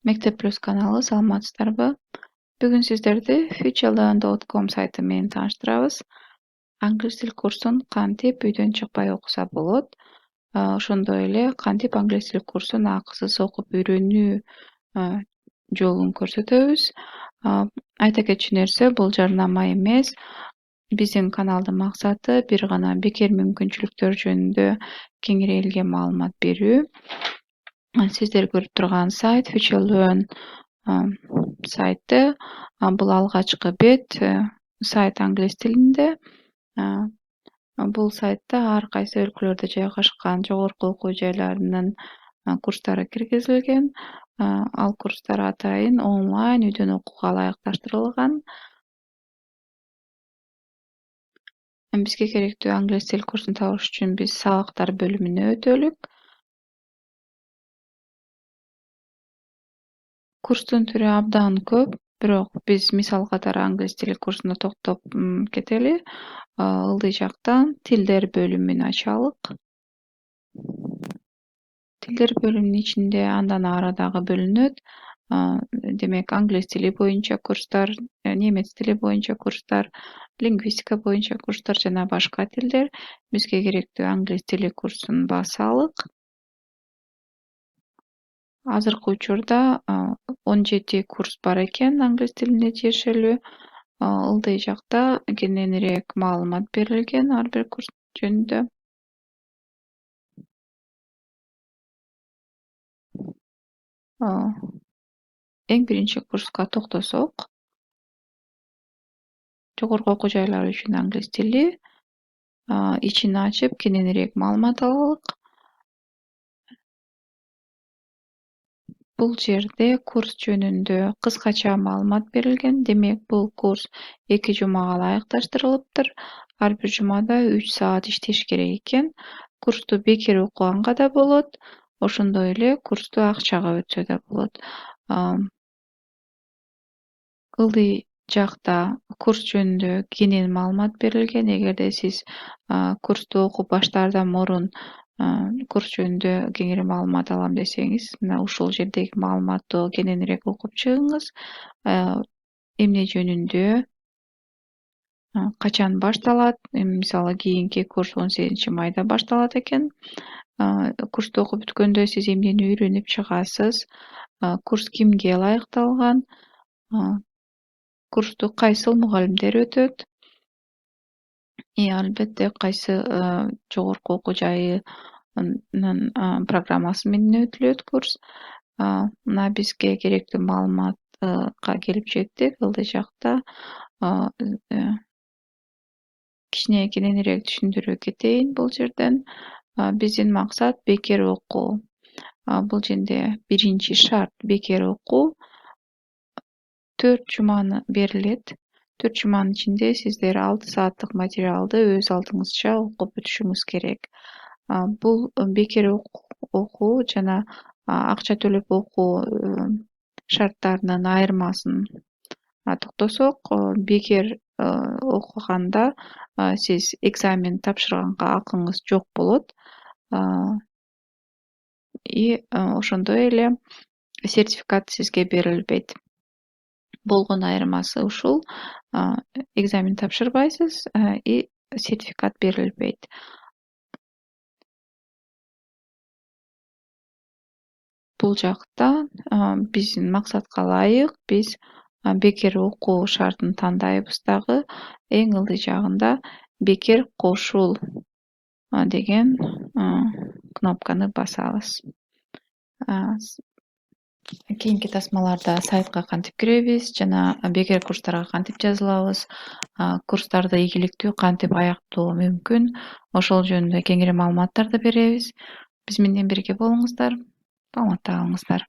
Мектеп Плюс каналы саламатсыздарбы? Бүгүн сиздерди futurelearn.com сайты менен тааныштырабыз. Англис тил курсун кантип үйдөн чыкпай окуса болот? Ошондой эле кантип англис тил курсун акысыз окуп үйрөнүү жолун көрсөтөбүз. Айта кетчү нерсе, бул жарнама эмес. Биздин каналдын максаты бир гана бекер мүмкүнчүлүктөр жөнүндө кеңири элге маалымат берүү. Сиздер көрүп турган сайт futurelearn сайты. Бул алгачкы бет. Сайт англис тилинде. Бул сайтта ар кайсы өлкөлөрдө жайгашкан жогорку окуу жайларынын курстары киргизилген. Ал курстар атайын онлайн үйдөн окууга ылайыкташтырылган. Бизге керектүү англис тил курсун табыш үчүн биз сабактар бөлүмүнө өтөлүк. Курстун түрү абдан көп, бирок биз мисал катары англис тили курсуна токтоп кетели. Ылдый жактан тилдер бөлүмүн ачалык. Тилдер бөлүмүнүн ичинде андан ары дагы бөлүнөт. Демек, англис тили боюнча курстар, немец тили боюнча курстар, лингвистика боюнча курстар жана башка тилдер. Бизге керектүү англис тили курсун басалык. Азыркы учурда 17 курс бар экен англис тилине тиешелүү. Ылдый жакта кененирээк маалымат берилген ар бир курс жөнүндө. Эң биринчи курска токтосок, жогорку окуу жайлары үчүн англис тили ичин ачып кененирээк маалымат алалык. Бул жерде курс жөнүндө кыскача маалымат берилген. Демек, бул курс 2 жумага ылайыкташтырылыптыр. Ар бир жумада 3 саат иштеш керек экен. Курсту бекер окуганга да болот. Ошондой эле курсту акчага өтсө да болот. Ылдый жакта курс жөнүндө кенен маалымат берилген. Эгерде сиз курсту окуп баштаардан мурун курс жөнүндө кеңири маалымат алам десеңиз, мына ушул жердеги маалыматты кененирээк окуп чыгыңыз. Эмне жөнүндө, качан башталат? Мисалы, кийинки курс 18 майда башталат экен. Курсту окуп бүткөндө сиз эмнени үйрөнүп чыгасыз? Курс кимге ылайыкталган? Курсту кайсыл мугалимдер өтөт? Албетте, кайсы жогорку окуу жайынын программасы менен өтүлөт курс. Мына бизге керектүү маалыматка келип жеттик. Ылдый жакта кичине кененирээк түшүндүрө кетейин бул жерден. Биздин максат бекер окуу. Бул жерде биринчи шарт бекер окуу. 4 жуманы берилет. 4 жуманын ичинде сиздер 6 сааттык материалды өз алдыңызча окуп бүтүшүңүз керек. Бул бекер окуу жана акча төлөп окуу шарттарынын айырмасын токтосок, бекер окуганда сиз экзамен тапшырганга акыңыз жок болот. Ошондой эле сертификат сизге берилбейт. Болгон айырмасы ушул: экзамен тапшырбайсыз и сертификат берилбейт. Бул жакта биздин максатка ылайык биз бекер окуу шартын тандайбыз дагы. Эң ылдый жагында бекер кошул деген кнопканы басабыз. Кийинки тасмаларда сайтка кантип киребиз жана бекер курстарга кантип жазылабыз, курстарды ийгиликтүү кантип аяктоо мүмкүн, ошол жөнүндө кеңири маалыматтарды беребиз. Биз менен бирге болуңуздар. Саламатта калыңыздар.